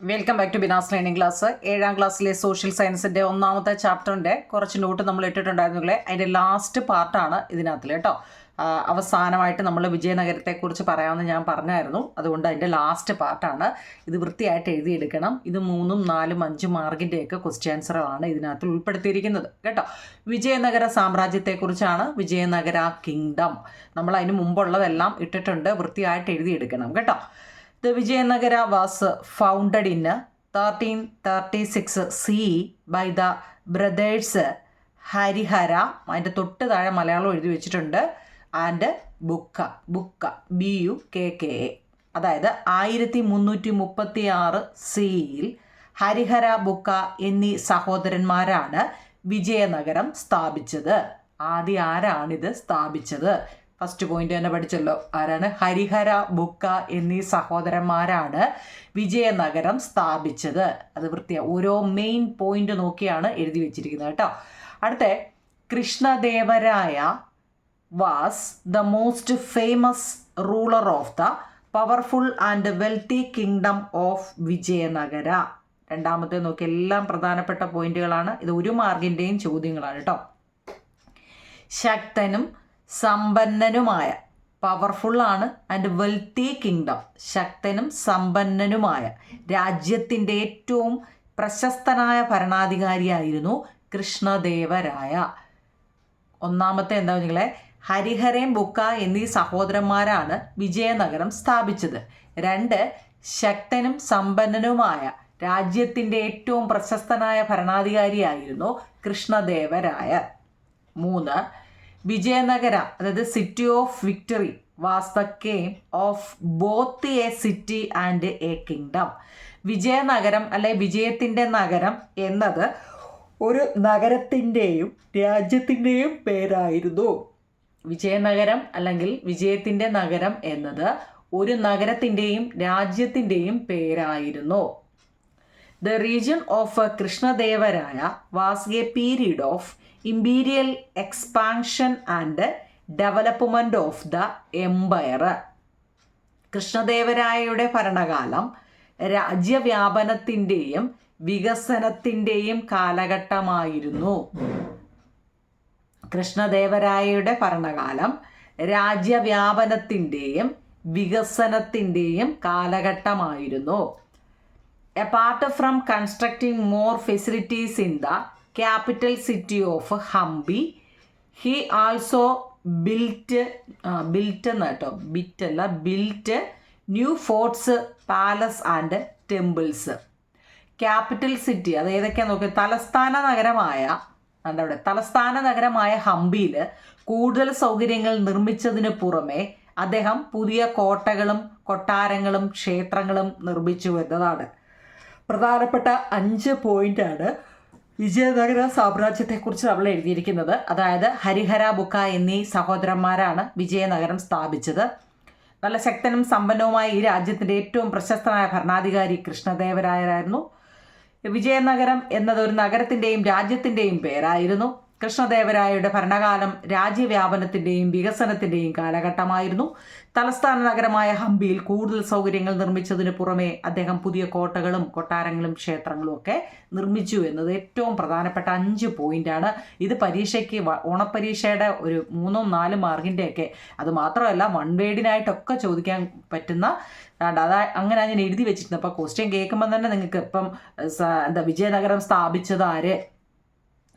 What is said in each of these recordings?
Welcome back to Bina's learning class. 7ാം ക്ലാസ്സിലെ social സയൻസിൻ്റെ ഒന്നാമത്തെ ചാപ്റ്ററിൻ്റെ കുറച്ച് നോട്ട് നമ്മൾ ഇട്ടിട്ടുണ്ടായിരുന്നുകളെ. അതിൻ്റെ ലാസ്റ്റ് പാർട്ടാണ് ഇതിനകത്തിൽ കേട്ടോ. അവസാനമായിട്ട് നമ്മൾ വിജയനഗരത്തെക്കുറിച്ച് പറയാമെന്ന് ഞാൻ പറഞ്ഞായിരുന്നു. അതുകൊണ്ട് അതിൻ്റെ ലാസ്റ്റ് പാർട്ടാണ് ഇത്. വൃത്തിയായിട്ട് എഴുതിയെടുക്കണം. ഇത് 3, 4, 5 മാർക്കിൻ്റെയൊക്കെ ക്വസ്റ്റ്യൻ ആൻസറുകളാണ് ഇതിനകത്ത് ഉൾപ്പെടുത്തിയിരിക്കുന്നത് കേട്ടോ. വിജയനഗര സാമ്രാജ്യത്തെക്കുറിച്ചാണ്. വിജയനഗര കിങ്ഡം നമ്മൾ അതിന് മുമ്പുള്ളതെല്ലാം ഇട്ടിട്ടുണ്ട്. വൃത്തിയായിട്ട് എഴുതിയെടുക്കണം കേട്ടോ. The Vijayanagara was founded in 1336 CE by the brothers Harihara. അതിൻ്റെ തൊട്ട് താഴെ മലയാളം എഴുതി വെച്ചിട്ടുണ്ട്. ആൻഡ് ബുക്ക BUKKA. അതായത് 1336 സിയിൽ ഹരിഹര ബുക്ക എന്നീ സഹോദരന്മാരാണ് വിജയനഗരം സ്ഥാപിച്ചത്. ആദ്യം ആരാണിത് സ്ഥാപിച്ചത്? ഫസ്റ്റ് പോയിന്റ് തന്നെ പഠിച്ചല്ലോ. ആരാണ്? ഹരിഹര ബുക്ക എന്നീ സഹോദരന്മാരാണ് വിജയനഗരം സ്ഥാപിച്ചത്. അത് ഓരോ മെയിൻ പോയിന്റ് നോക്കിയാണ് എഴുതി വെച്ചിരിക്കുന്നത് കേട്ടോ. അടുത്ത Krishnadevaraya was the most famous ruler of the powerful and wealthy kingdom of Vijayanagara. രണ്ടാമത്തെ നോക്കി എല്ലാം പ്രധാനപ്പെട്ട പോയിന്റുകളാണ്. ഇത് 1 മാർക്കിൻ്റെയും ചോദ്യങ്ങളാണ് കേട്ടോ. ശക്തനും സമ്പന്നനുമായ, പവർഫുള്ളാണ് ആൻഡ് വെൽത്തി കിങ്ഡം, ശക്തനും സമ്പന്നനുമായ രാജ്യത്തിൻ്റെ ഏറ്റവും പ്രശസ്തനായ ഭരണാധികാരിയായിരുന്നു കൃഷ്ണദേവരായ. ഒന്നാമത്തെ എന്താ നിങ്ങളെ? ഹരിഹരൻ ബുക്ക എന്നീ സഹോദരന്മാരാണ് വിജയനഗരം സ്ഥാപിച്ചത്. 2, ശക്തനും സമ്പന്നനുമായ രാജ്യത്തിൻ്റെ ഏറ്റവും പ്രശസ്തനായ ഭരണാധികാരിയായിരുന്നു കൃഷ്ണദേവരായ. 3, വിജയനഗര അതായത് city of victory was the came of both a city and a kingdom. Vijayanagaram അല്ലെ വിജയത്തിൻ്റെ നഗരം എന്നത് ഒരു നഗരത്തിൻ്റെയും രാജ്യത്തിൻ്റെയും പേരായിരുന്നു. വിജയനഗരം അല്ലെങ്കിൽ വിജയത്തിൻ്റെ നഗരം എന്നത് ഒരു നഗരത്തിൻ്റെയും രാജ്യത്തിൻ്റെയും പേരായിരുന്നു. The region of Krishnadevaraya was a period of imperial expansion and development of the empire. കൃഷ്ണദേവരായയുടെ ഭരണകാലം രാജ്യവ്യാപനത്തിൻ്റെയും വികസനത്തിൻ്റെയും കാലഘട്ടമായിരുന്നു. കൃഷ്ണദേവരായയുടെ ഭരണകാലം രാജ്യവ്യാപനത്തിൻ്റെയും വികസനത്തിൻ്റെയും കാലഘട്ടമായിരുന്നു. Apart from constructing more facilities in the capital city of Hampi, he also built new forts, palace and temples. Capital city അത് ഏതൊക്കെയാണെന്ന് നോക്കി. തലസ്ഥാന നഗരമായ ഹംപിയിൽ കൂടുതൽ സൗകര്യങ്ങൾ നിർമ്മിച്ചതിന് പുറമെ അദ്ദേഹം പുതിയ കോട്ടകളും കൊട്ടാരങ്ങളും ക്ഷേത്രങ്ങളും നിർമ്മിച്ചു എന്നതാണ്. പ്രധാനപ്പെട്ട 5 പോയിന്റാണ് വിജയനഗര സാമ്രാജ്യത്തെക്കുറിച്ച് നമ്മൾ എഴുതിയിരിക്കുന്നത്. അതായത് ഹരിഹര ബുക്ക എന്നീ സഹോദരന്മാരാണ് വിജയനഗരം സ്ഥാപിച്ചത്. നല്ല ശക്തനും സമ്പന്നവുമായ ഈ രാജ്യത്തിൻ്റെ ഏറ്റവും പ്രശസ്തനായ ഭരണാധികാരി കൃഷ്ണദേവരായരായിരുന്നു. വിജയനഗരം എന്നത് ഒരു നഗരത്തിൻ്റെയും രാജ്യത്തിൻ്റെയും പേരായിരുന്നു. കൃഷ്ണദേവരായയുടെ ഭരണകാലം രാജ്യവ്യാപനത്തിൻ്റെയും വികസനത്തിൻ്റെയും കാലഘട്ടമായിരുന്നു. തലസ്ഥാന നഗരമായ ഹംപിയിൽ കൂടുതൽ സൗകര്യങ്ങൾ നിർമ്മിച്ചതിന് പുറമെ അദ്ദേഹം പുതിയ കോട്ടകളും കൊട്ടാരങ്ങളും ക്ഷേത്രങ്ങളും ഒക്കെ നിർമ്മിച്ചു എന്നത് ഏറ്റവും പ്രധാനപ്പെട്ട 5 പോയിന്റാണ്. ഇത് പരീക്ഷയ്ക്ക് ഓണപ്പരീക്ഷയുടെ ഒരു 3, 4 മാർക്കിൻ്റെയൊക്കെ, അത് മാത്രമല്ല 1 വേർഡിനായിട്ടൊക്കെ ചോദിക്കാൻ പറ്റുന്ന അങ്ങനെ ഞാൻ എഴുതി വെച്ചിട്ടുണ്ട്. അപ്പോൾ ക്വസ്റ്റ്യൻ കേൾക്കുമ്പോൾ തന്നെ നിങ്ങൾക്ക് ഇപ്പം വിജയനഗരം സ്ഥാപിച്ചത് ആര്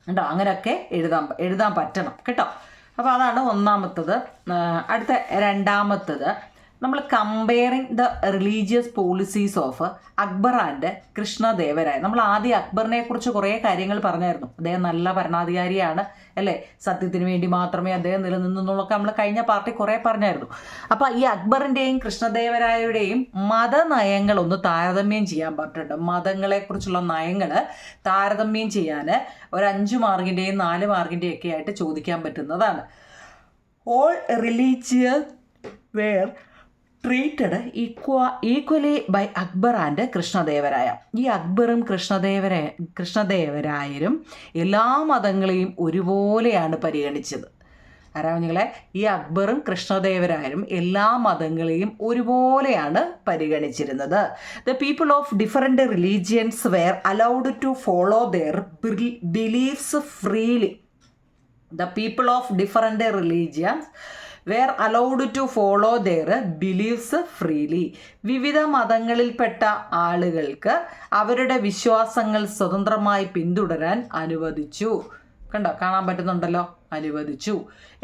കേട്ടോ, അങ്ങനെയൊക്കെ എഴുതാൻ പറ്റണം കേട്ടോ. അപ്പോൾ അതാണ് ഒന്നാമത്തത്. അടുത്ത രണ്ടാമത്തത് നമ്മൾ comparing the religious policies of Akbar and Krishnadevaraya. നമ്മൾ ആദ്യം അക്ബറിനെ കുറിച്ച് കുറേ കാര്യങ്ങൾ പറഞ്ഞായിരുന്നു. അദ്ദേഹം നല്ല ഭരണാധികാരിയാണ് അല്ലേ, സത്യത്തിന് വേണ്ടി മാത്രമേ അദ്ദേഹം നിലനിന്നൊക്കെ നമ്മൾ കഴിഞ്ഞ പാർട്ടി കുറേ പറഞ്ഞായിരുന്നു. അപ്പോൾ ഈ അക്ബറിൻ്റെയും കൃഷ്ണദേവരായയുടെയും മതനയങ്ങളൊന്ന് താരതമ്യം ചെയ്യാൻ പറഞ്ഞിട്ടുണ്ട്. മതങ്ങളെക്കുറിച്ചുള്ള നയങ്ങൾ താരതമ്യം ചെയ്യാൻ ഒരു 5 മാർക്കിൻ്റെയും 4 മാർക്കിൻ്റെയും ഒക്കെ ആയിട്ട് ചോദിക്കാൻ പറ്റുന്നതാണ്. All religious were treated equally by Akbar and Krishnadevaraya. ഈ അക്ബറും കൃഷ്ണദേവരായരും എല്ലാ മതങ്ങളെയും ഒരുപോലെയാണ് പരിഗണിച്ചത്. കുഞ്ഞുങ്ങളെ ഈ അക്ബറും കൃഷ്ണദേവരായരും എല്ലാ മതങ്ങളെയും ഒരുപോലെയാണ് പരിഗണിച്ചിരുന്നത്. The people of different religions were allowed to follow their beliefs freely. The people of different religions were allowed to follow their beliefs freely. വിവിധ മതങ്ങളിൽപ്പെട്ട ആളുകൾക്ക് അവരുടെ വിശ്വാസങ്ങൾ സ്വതന്ത്രമായി പിന്തുടരാൻ അനുവദിച്ചു. കണ്ടോ, കാണാൻ പറ്റുന്നുണ്ടല്ലോ, അനുവദിച്ചു.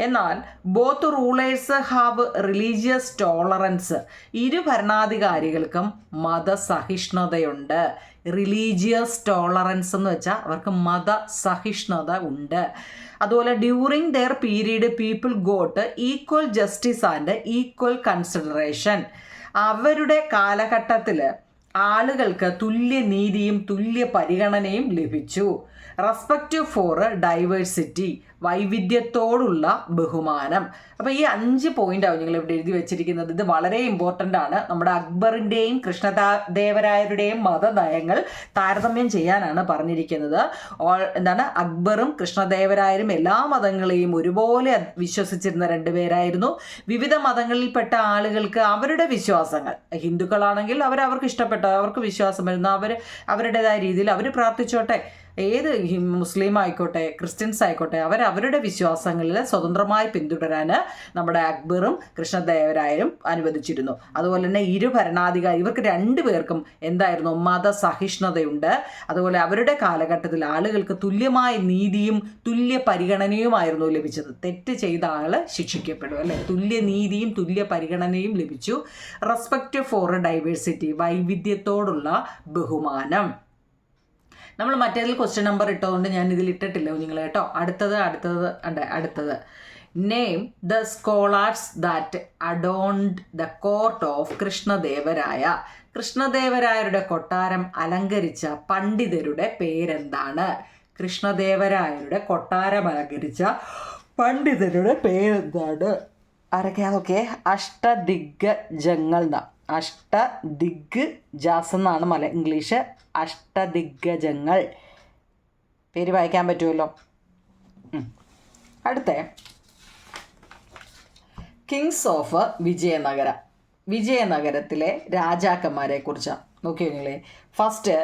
എന്നാൽ both rulers have religious tolerance. ഇരു ഭരണാധികാരികൾക്കും മതസഹിഷ്ണുതയുണ്ട്. റിലീജിയസ് ടോളറൻസ് എന്ന് വെച്ചാൽ അവർക്ക് മതസഹിഷ്ണുത ഉണ്ട്. അതുപോലെ during there period people got equal justice and equal consideration. അവരുടെ കാലഘട്ടത്തിൽ ആളുകൾക്ക് തുല്യ നീതിയും തുല്യ പരിഗണനയും ലഭിച്ചു. റെസ്പെക്റ്റ് ഫോർ ഡൈവേഴ്സിറ്റി, വൈവിധ്യത്തോടുള്ള ബഹുമാനം. അപ്പോൾ ഈ 5 പോയിന്റാവും നിങ്ങൾ ഇവിടെ എഴുതി വെച്ചിരിക്കുന്നത്. ഇത് വളരെ ഇമ്പോർട്ടൻ്റ് ആണ്. നമ്മുടെ അക്ബറിൻ്റെയും കൃഷ്ണദേവരായരുടെയും മതനയങ്ങൾ താരതമ്യം ചെയ്യാനാണ് പറഞ്ഞിരിക്കുന്നത്. അക്ബറും കൃഷ്ണദേവരായരും എല്ലാ മതങ്ങളെയും ഒരുപോലെ വിശ്വസിച്ചിരുന്ന 2 പേരായിരുന്നു. വിവിധ മതങ്ങളിൽപ്പെട്ട ആളുകൾക്ക് അവരുടെ വിശ്വാസങ്ങൾ, ഹിന്ദുക്കളാണെങ്കിൽ അവർക്ക് ഇഷ്ടപ്പെട്ട, അവർക്ക് വിശ്വാസം വരുന്ന അവരുടേതായ രീതിയിൽ അവർ പ്രാർത്ഥിച്ചോട്ടെ. ഏത് മുസ്ലിം ആയിക്കോട്ടെ, ക്രിസ്ത്യൻസ് ആയിക്കോട്ടെ, അവരുടെ വിശ്വാസങ്ങളിൽ സ്വതന്ത്രമായി പിന്തുടരാൻ നമ്മുടെ അക്ബറും കൃഷ്ണദേവരായരും അനുവദിച്ചിരുന്നു. അതുപോലെ തന്നെ ഇരു ഭരണാധികാരി ഇവർക്ക് 2 പേർക്കും എന്തായിരുന്നു, മതസഹിഷ്ണുതയുണ്ട്. അതുപോലെ അവരുടെ കാലഘട്ടത്തിൽ ആളുകൾക്ക് തുല്യമായ നീതിയും തുല്യ പരിഗണനയുമായിരുന്നു ലഭിച്ചത്. തെറ്റ് ചെയ്ത ആൾ ശിക്ഷിക്കപ്പെടും, അല്ലേ? തുല്യ നീതിയും തുല്യ പരിഗണനയും ലഭിച്ചു. റെസ്പെക്റ്റ് ഫോർ ഡൈവേഴ്സിറ്റി, വൈവിധ്യത്തോടുള്ള ബഹുമാനം. നമ്മൾ മറ്റേതിൽ ക്വസ്റ്റ്യൻ നമ്പർ ഇട്ടതുകൊണ്ട് ഞാൻ ഇതിൽ ഇട്ടിട്ടില്ല നിങ്ങൾ കേട്ടോ. അടുത്തത് name the scholars that adorned the court of Krishnadevaraya. കൃഷ്ണദേവരായരുടെ കൊട്ടാരം അലങ്കരിച്ച പണ്ഡിതരുടെ പേരെന്താണ്? കൃഷ്ണദേവരായരുടെ കൊട്ടാരം അലങ്കരിച്ച പണ്ഡിതരുടെ പേരെന്താണ്? ആരൊക്കെയാതൊക്കെ? അഷ്ടദിഗ്ഗജങ്ങൾ. അഷ്ടദിഗ്ഗജാസ് എന്നാണ് ഇംഗ്ലീഷ്. അഷ്ടദിഗ്ഗജങ്ങൾ പേര് വായിക്കാൻ പറ്റുമല്ലോ. അടുത്ത കിങ്സ് ഓഫ് വിജയനഗര. വിജയനഗരത്തിലെ രാജാക്കന്മാരെ കുറിച്ചാണ്. നോക്കിയോ നിങ്ങളെ. ഫസ്റ്റ്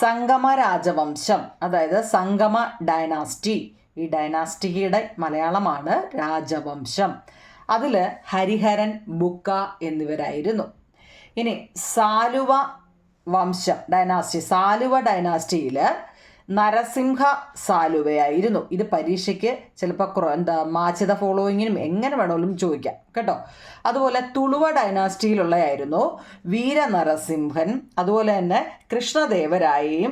സംഗമ രാജവംശം, അതായത് സംഗമ ഡൈനാസ്റ്റി. ഈ ഡൈനാസ്റ്റിയുടെ മലയാളമാണ് രാജവംശം. അതിൽ ഹരിഹരൻ, ബുക്ക എന്നിവരായിരുന്നു. ഇനി സാലുവ വംശം ഡൈനാസ്റ്റി. സാലുവ ഡൈനാസ്റ്റിയിൽ നരസിംഹ സാലുവയായിരുന്നു. ഇത് പരീക്ഷയ്ക്ക് ചിലപ്പോൾ മാച്ച് ദ ഫോളോയിങ്ങിനും എങ്ങനെ വേണമെങ്കിലും ചോദിക്കാം കേട്ടോ. അതുപോലെ തുളുവ ഡൈനാസ്റ്റിയിലുള്ളതായിരുന്നു വീരനരസിംഹൻ. അതുപോലെ തന്നെ കൃഷ്ണദേവരായയും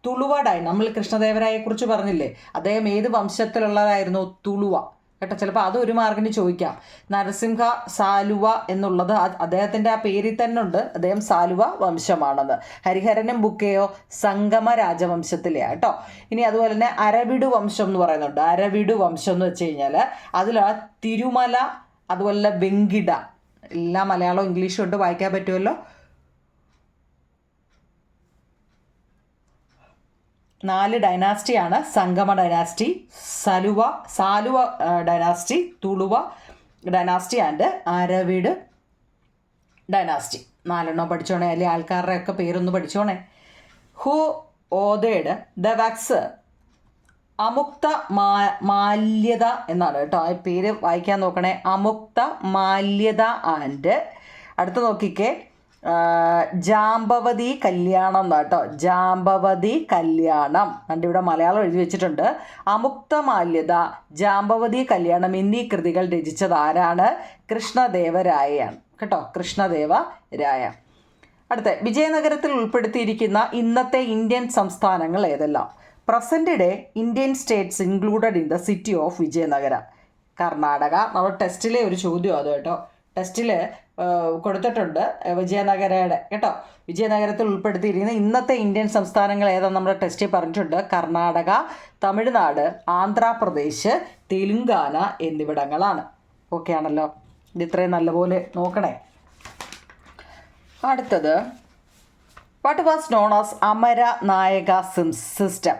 തുളുവ നമ്മൾ കൃഷ്ണദേവരായെ കുറിച്ച് പറഞ്ഞില്ലേ, അദ്ദേഹം ഏത് വംശത്തിലുള്ളതായിരുന്നു? തുളുവ കേട്ടോ. ചിലപ്പോൾ അത് ഒരു മാർക്കിന് ചോദിക്കാം. നരസിംഹ സാലുവ എന്നുള്ളത് അദ്ദേഹത്തിൻ്റെ ആ പേരിൽ തന്നെ ഉണ്ട്, അദ്ദേഹം സാലുവ വംശമാണെന്ന്. ഹരിഹരനും ബുക്കയോ സംഗമ രാജവംശത്തിലെ കേട്ടോ. ഇനി അതുപോലെ തന്നെ അരവിടു വംശം എന്ന് പറയുന്നുണ്ട്. അരവിടു വംശം എന്ന് വെച്ച് കഴിഞ്ഞാൽ അതിൽ തിരുമല, അതുപോലെ വെങ്കിട, എല്ലാം മലയാളവും ഇംഗ്ലീഷും കൊണ്ട് വായിക്കാൻ പറ്റുമല്ലോ. 4 ഡൈനാസ്റ്റിയാണ്. Sangama dynasty, Saluva dynasty, Tuluva dynasty and Aravidu dynasty. 4 പഠിച്ചോണേ, അല്ലെങ്കിൽ ആൾക്കാരുടെ ഒക്കെ പേരൊന്ന് പഠിച്ചോണേ. ഹു ഓതേഡ് ദ വാക്സ് അമുക്ത മാല്യത എന്നാണ് കേട്ടോ. ആ പേര് വായിക്കാൻ നോക്കണേ. അമുക്ത മാല്യത ആൻഡ് അടുത്ത നോക്കിക്കേ, ജാമ്പവതി കല്യാണം എന്നാട്ടോ. ജാമ്പവതി കല്യാണം ഇവിടെ മലയാളം എഴുതി വെച്ചിട്ടുണ്ട്. അമുക്തമാല്യത, ജാമ്പവതി കല്യാണം എന്നീ കൃതികൾ രചിച്ചത് ആരാണ്? കൃഷ്ണദേവരായയാണ് കേട്ടോ. കൃഷ്ണദേവരായ. അടുത്ത വിജയനഗരത്തിൽ ഉൾപ്പെടുത്തിയിരിക്കുന്ന ഇന്നത്തെ ഇന്ത്യൻ സംസ്ഥാനങ്ങൾ ഏതെല്ലാം? Present day Indian States included in the city of Vijayanagara. Karnataka. നമ്മുടെ ടെസ്റ്റിലെ ഒരു ചോദ്യം അത് കേട്ടോ. ടെസ്റ്റിൽ കൊടുത്തിട്ടുണ്ട് വിജയനഗരയുടെ കേട്ടോ. വിജയനഗരത്തിൽ ഉൾപ്പെടുത്തിയിരിക്കുന്ന ഇന്നത്തെ ഇന്ത്യൻ സംസ്ഥാനങ്ങൾ ഏതാണെന്ന് നമ്മുടെ ടെസ്റ്റിൽ പറഞ്ഞിട്ടുണ്ട്. കർണാടക, തമിഴ്നാട്, ആന്ധ്രാപ്രദേശ്, തെലുങ്കാന എന്നിവിടങ്ങളാണ്. ഓക്കെ ആണല്ലോ. ഇത് ഇത്രയും നല്ലപോലെ നോക്കണേ. അടുത്തത് what was known as Amaranayaka system.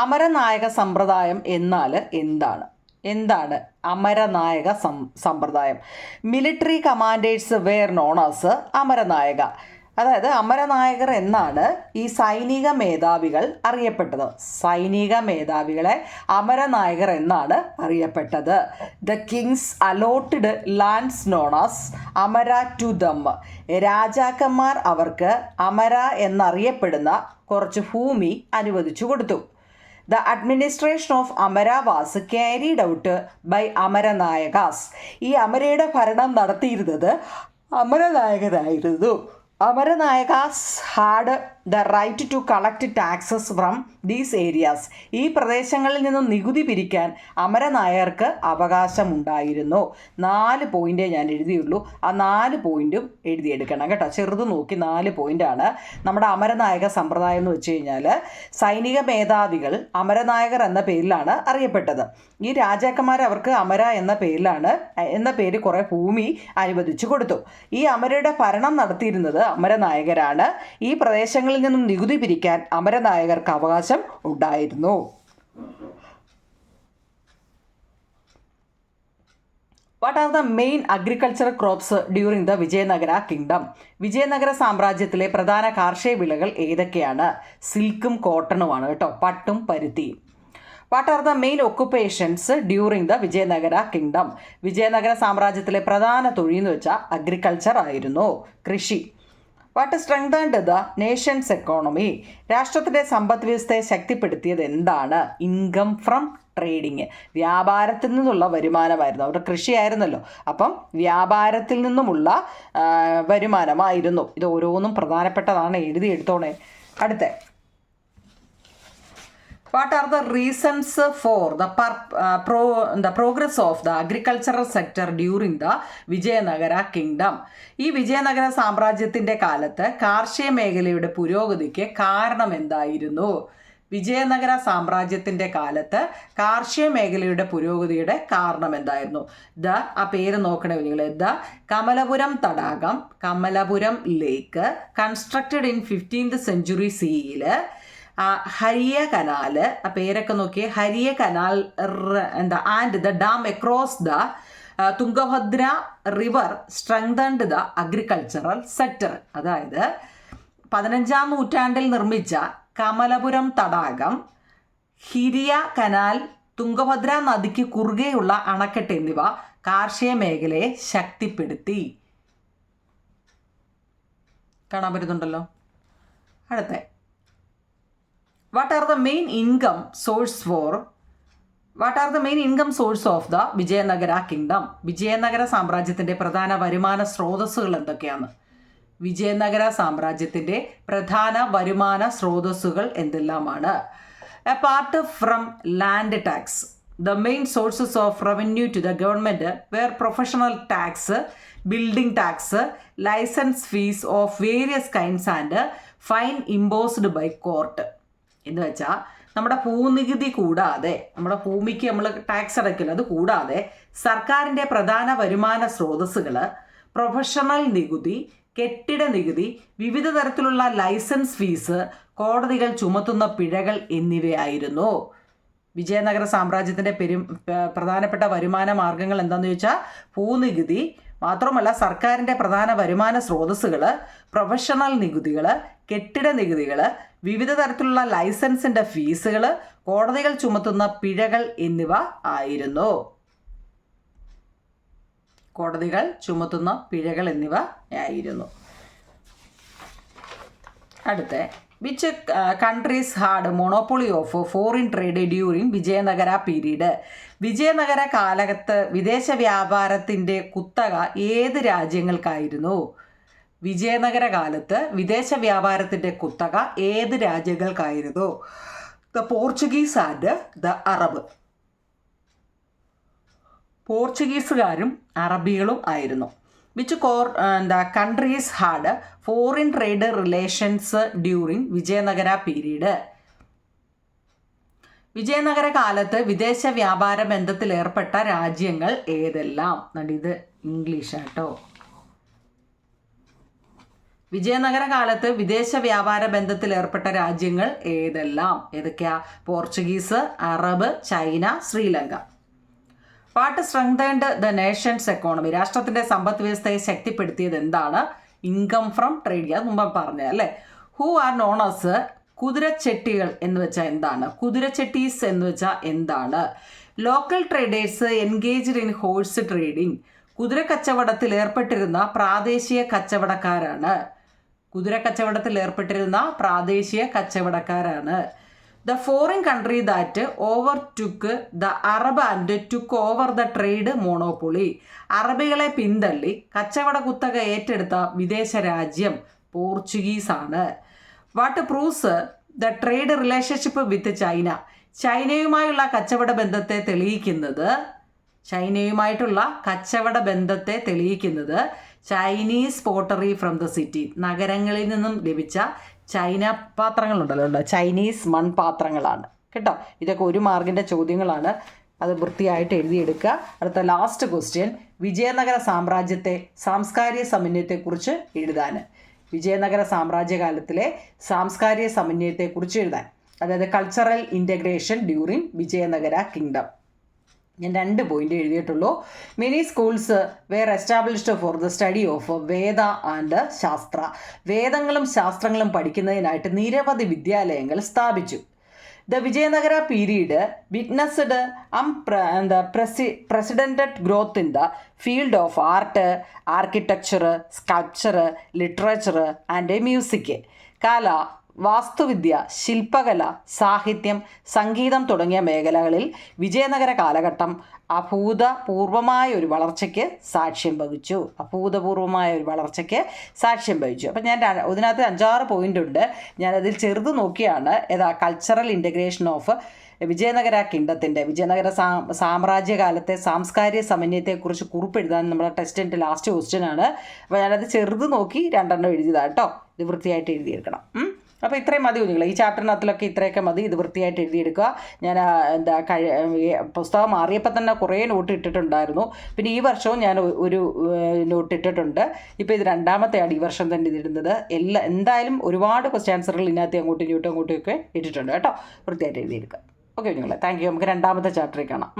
Amaranayaka സമ്പ്രദായം എന്നാൽ എന്താണ്? അമരനായക സമ്പ്രദായം. Military commanders were known as Amaranayaka. അതായത് അമരനായകർ എന്നാണ് ഈ സൈനിക മേധാവികൾ അറിയപ്പെട്ടത്. സൈനിക മേധാവികളെ അമരനായകർ എന്നാണ് അറിയപ്പെട്ടത്. The kings allotted lands known as amara to them. രാജാക്കന്മാർ അവർക്ക് അമര എന്നറിയപ്പെടുന്ന കുറച്ച് ഭൂമി അനുവദിച്ചു കൊടുത്തു. The administration of amara was carried out by amaranayakas. ഈ അമരയുടെ ഭരണം നടത്തിയിരുന്നത് അമരനായകരായിരുന്നു. Amaranayakas had the right to collect taxes from these areas. ഈ പ്രദേശങ്ങളിൽ നിന്നും നികുതി പിരിക്കാൻ അമരനായർക്ക് അവകാശമുണ്ടായിരുന്നു. 4 പോയിൻ്റേ ഞാൻ എഴുതിയുള്ളൂ. ആ 4 പോയിൻറ്റും എഴുതിയെടുക്കണം കേട്ടോ. ചെറുത് നോക്കി 4 പോയിൻ്റാണ്. നമ്മുടെ അമരനായക സമ്പ്രദായം എന്ന് വെച്ച് കഴിഞ്ഞാൽ സൈനിക മേധാവികൾ അമരനായകർ എന്ന പേരിലാണ് അറിയപ്പെട്ടത്. ഈ രാജാക്കന്മാർ അവർക്ക് അമര എന്ന പേര് കുറേ ഭൂമി അനുവദിച്ചു കൊടുത്തു. ഈ അമരയുടെ ഭരണം നടത്തിയിരുന്നത് അമരനായകരാണ്. ഈ പ്രദേശങ്ങളിൽ നിന്നും നികുതി പിരിക്കാൻ അമരനായകർക്ക് അവകാശം ഉണ്ടായിരുന്നു. What are the main agricultural crops during the Vijayanagara kingdom? Vijayanagara സാമ്രാജ്യത്തിലെ പ്രധാന കാർഷിക വിളകൾ ഏതൊക്കെയാണ്? സിൽക്കും കോട്ടണുമാണ് കേട്ടോ, പട്ടും പരുത്തിയും. What are the main occupations during the Vijayanagara kingdom? Vijayanagara സാമ്രാജ്യത്തിലെ പ്രധാന തൊഴിൽ എന്ന് വെച്ചാൽ അഗ്രികൾച്ചർ ആയിരുന്നു, കൃഷി. What strengthened the nation's economy? രാഷ്ട്രത്തിൻ്റെ സമ്പദ് വ്യവസ്ഥയെ ശക്തിപ്പെടുത്തിയത് എന്താണ്? Income from trading. വ്യാപാരത്തിൽ നിന്നുള്ള വരുമാനമായിരുന്നു. അവരുടെ കൃഷിയായിരുന്നല്ലോ, അപ്പം വ്യാപാരത്തിൽ നിന്നുമുള്ള വരുമാനമായിരുന്നു. ഇത് ഓരോന്നും പ്രധാനപ്പെട്ടതാണ്, എഴുതിയെടുത്തോണേ. അടുത്ത what are the reasons for the progress of the agricultural sector during the Vijayanagara kingdom? ഈ വിജയനഗര സാമ്രാജ്യത്തിൻ്റെ കാലത്ത് കാർഷിക മേഖലയുടെ പുരോഗതിക്ക് കാരണം എന്തായിരുന്നു? വിജയനഗര സാമ്രാജ്യത്തിൻ്റെ കാലത്ത് കാർഷിക മേഖലയുടെ പുരോഗതിയുടെ കാരണം എന്തായിരുന്നു? ആ പേര് നോക്കണേ നിങ്ങൾ. കമലപുരം തടാകം, Kamalapuram lake, constructed in 15th century CE. Hariya canal, ആ പേരൊക്കെ നോക്കിയേ. Hariya canal and the dam across the Tungabhadra river strengthened the agricultural sector. അതായത് 15ാം നൂറ്റാണ്ടിൽ നിർമ്മിച്ച കമലപുരം തടാകം, ഹിരിയ കനാൽ, തുംഗഭദ്ര നദിക്ക് കുറുകെയുള്ള അണക്കെട്ട് എന്നിവ കാർഷിക മേഖലയെ ശക്തിപ്പെടുത്തി. കാണാൻ പറ്റുന്നുണ്ടല്ലോ. അടുത്ത what are the main income source of the Vijayanagara kingdom? Vijayanagara സാമ്രാജ്യത്തിൻ്റെ പ്രധാന വരുമാന സ്രോതസ്സുകൾ എന്തൊക്കെയാണ്? വിജയനഗര സാമ്രാജ്യത്തിൻ്റെ പ്രധാന വരുമാന സ്രോതസ്സുകൾ എന്തെല്ലാമാണ്? Apart from land tax, the main sources of revenue to the government were professional tax, building tax, licence fees of various kinds and fine imposed by court. എന്ന് വെച്ചാൽ നമ്മുടെ ഭൂനികുതി കൂടാതെ, നമ്മുടെ ഭൂമിക്ക് നമ്മൾ ടാക്സ് അടയ്ക്കില്ല, അത് കൂടാതെ സർക്കാരിൻ്റെ പ്രധാന വരുമാന സ്രോതസ്സുകൾ പ്രൊഫഷണൽ നികുതി, കെട്ടിട നികുതി, വിവിധ തരത്തിലുള്ള ലൈസൻസ് ഫീസ്, കോടതികൾ ചുമത്തുന്ന പിഴകൾ എന്നിവയായിരുന്നു. വിജയനഗര സാമ്രാജ്യത്തിൻ്റെ പ്രധാനപ്പെട്ട വരുമാന മാർഗങ്ങൾ എന്താണെന്ന് ചോദിച്ചാൽ ഭൂനികുതി, മാത്രമല്ല സർക്കാരിൻ്റെ പ്രധാന വരുമാന സ്രോതസ്സുകൾ പ്രൊഫഷണൽ നികുതികൾ, കെട്ടിട നികുതികൾ, വിവിധ തരത്തിലുള്ള ലൈസൻസിൻ്റെ ഫീസുകൾ, കോടതികൾ ചുമത്തുന്ന പിഴകൾ എന്നിവ ആയിരുന്നു. കോടതികൾ ചുമത്തുന്ന പിഴകൾ എന്നിവ ആയിരുന്നു. അടുത്ത which countries had monopoly of foreign trade during Vijayanagara period? Vijayanagara കാലത്ത് വിദേശ വ്യാപാരത്തിൻ്റെ കുത്തക ഏത് രാജ്യങ്ങൾക്കായിരുന്നു? വിജയനഗര കാലത്ത് വിദേശ വ്യാപാരത്തിൻ്റെ കുത്തക ഏത് രാജ്യങ്ങൾക്കായിരുന്നു? The Portuguese and the Arab. പോർച്ചുഗീസുകാരും അറബികളും ആയിരുന്നു. Which countries had foreign trade relations during Vijayanagara period? Vijayanagara കാലത്ത് വിദേശ വ്യാപാര ബന്ധത്തിൽ ഏർപ്പെട്ട രാജ്യങ്ങൾ ഏതെല്ലാം? ഇത് ഇംഗ്ലീഷാട്ടോ. വിജയനഗര കാലത്ത് വിദേശ വ്യാപാര ബന്ധത്തിൽ ഏർപ്പെട്ട രാജ്യങ്ങൾ ഏതെല്ലാം? ഏതൊക്കെയാ? Portuguese, Arab, China, Sri Lanka. What strengthened the nation's economy? രാഷ്ട്രത്തിൻ്റെ സമ്പദ് വ്യവസ്ഥയെ ശക്തിപ്പെടുത്തിയത് എന്താണ്? Income from trading. അത് മുമ്പ് പറഞ്ഞത് അല്ലേ. Who are known as? കുതിരച്ചെട്ടികൾ എന്ന് വെച്ചാൽ എന്താണ്? കുതിരച്ചെട്ടീസ് എന്ന് വെച്ചാൽ എന്താണ്? Local traders engaged in horse trading. കുതിര കച്ചവടത്തിൽ ഏർപ്പെട്ടിരുന്ന പ്രാദേശിക കച്ചവടക്കാരാണ്. കുതിര കച്ചവടത്തിൽ ഏർപ്പെട്ടിരുന്ന പ്രാദേശിക കച്ചവടക്കാരാണ്. The foreign country that overtook the Arab and took over the trade monopoly. അറബികളെ പിന്തള്ളി കച്ചവട കുത്തക ഏറ്റെടുത്ത വിദേശ രാജ്യം പോർച്ചുഗീസാണ്. What proves the trade relationship with China? ചൈനയുമായുള്ള കച്ചവട ബന്ധത്തെ തെളിയിക്കുന്നത് Chinese pottery from the city. നഗരങ്ങളിൽ നിന്നും ലഭിച്ച ചൈന പാത്രങ്ങളുണ്ടല്ലോ, ചൈനീസ് മൺപാത്രങ്ങളാണ് കേട്ടോ. ഇതൊക്കെ 1 മാർക്കിൻ്റെ ചോദ്യങ്ങളാണ്. അത് വൃത്തിയായിട്ട് എഴുതിയെടുക്കുക. അടുത്ത ലാസ്റ്റ് ക്വസ്റ്റ്യൻ, വിജയനഗര സാമ്രാജ്യത്തെ സാംസ്കാരിക സമന്വയത്തെക്കുറിച്ച് എഴുതാൻ. വിജയനഗര സാമ്രാജ്യകാലത്തിലെ സാംസ്കാരിക സമന്വയത്തെക്കുറിച്ച് എഴുതാൻ. അതായത് cultural integration during Vijayanagara kingdom. ഞാൻ 2 പോയിന്റ് എഴുതിയിട്ടുള്ളൂ. Many schools were established for the study of Veda and Shastra. വേദങ്ങളും ശാസ്ത്രങ്ങളും പഠിക്കുന്നതിനായിട്ട് നിരവധി വിദ്യാലയങ്ങൾ സ്ഥാപിച്ചു. The Vijayanagara period witnessed precedented growth in the field of art, architecture, sculpture, literature and music. കല, വാസ്തുവിദ്യ, ശില്പകല, സാഹിത്യം, സംഗീതം തുടങ്ങിയ മേഖലകളിൽ വിജയനഗര കാലഘട്ടം അഭൂതപൂർവമായ ഒരു വളർച്ചയ്ക്ക് സാക്ഷ്യം വഹിച്ചു. അപ്പം ഞാൻ ഇതിനകത്ത് 5-6 പോയിന്റ് ഉണ്ട്. ഞാനതിൽ ചെറുത് നോക്കിയാണ് കൾച്ചറൽ ഇൻ്റഗ്രേഷൻ ഓഫ് വിജയനഗര കിങ്ഡത്തിൻ്റെ, വിജയനഗര സാമ്രാജ്യകാലത്തെ സാംസ്കാരിക സമന്വയത്തെക്കുറിച്ച് കുറിപ്പെഴുതാൻ നമ്മുടെ ടെസ്റ്റിൻ്റെ ലാസ്റ്റ് ക്വസ്റ്റ്യനാണ്. അപ്പോൾ ഞാനത് ചെറുത് നോക്കി 2 എഴുതിയതാണ് കേട്ടോ. ഇത് വൃത്തിയായിട്ട് എഴുതിയെടുക്കണം. അപ്പോൾ ഇത്രയും മതി കുഞ്ഞുങ്ങൾ. ഈ ചാപ്റ്ററിനകത്തിലൊക്കെ ഇത്രയൊക്കെ മതി. ഇത് വൃത്തിയായിട്ട് എഴുതിയെടുക്കുക. ഞാൻ പുസ്തകം മാറിയപ്പോൾ തന്നെ കുറേ നോട്ട് ഇട്ടിട്ടുണ്ടായിരുന്നു. പിന്നെ ഈ വർഷവും ഞാൻ ഒരു നോട്ട് ഇട്ടിട്ടുണ്ട്. ഇപ്പോൾ ഇത് 2ാമത്തെയാണ് ഈ വർഷം തന്നെ ഇതിടുന്നത്. എന്തായാലും ഒരുപാട് ക്വസ്റ്റ്യൻ ആൻസറുകൾ ഇതിനകത്ത് അങ്ങോട്ടും ഇങ്ങോട്ടും ഒക്കെ ഇട്ടിട്ടുണ്ട് കേട്ടോ. വൃത്തിയായിട്ട് എഴുതിയെടുക്കുക. ഓക്കെ കുഞ്ഞുങ്ങളെ, താങ്ക് യു. നമുക്ക് 2ാമത്തെ ചാപ്റ്ററിൽ കാണാം.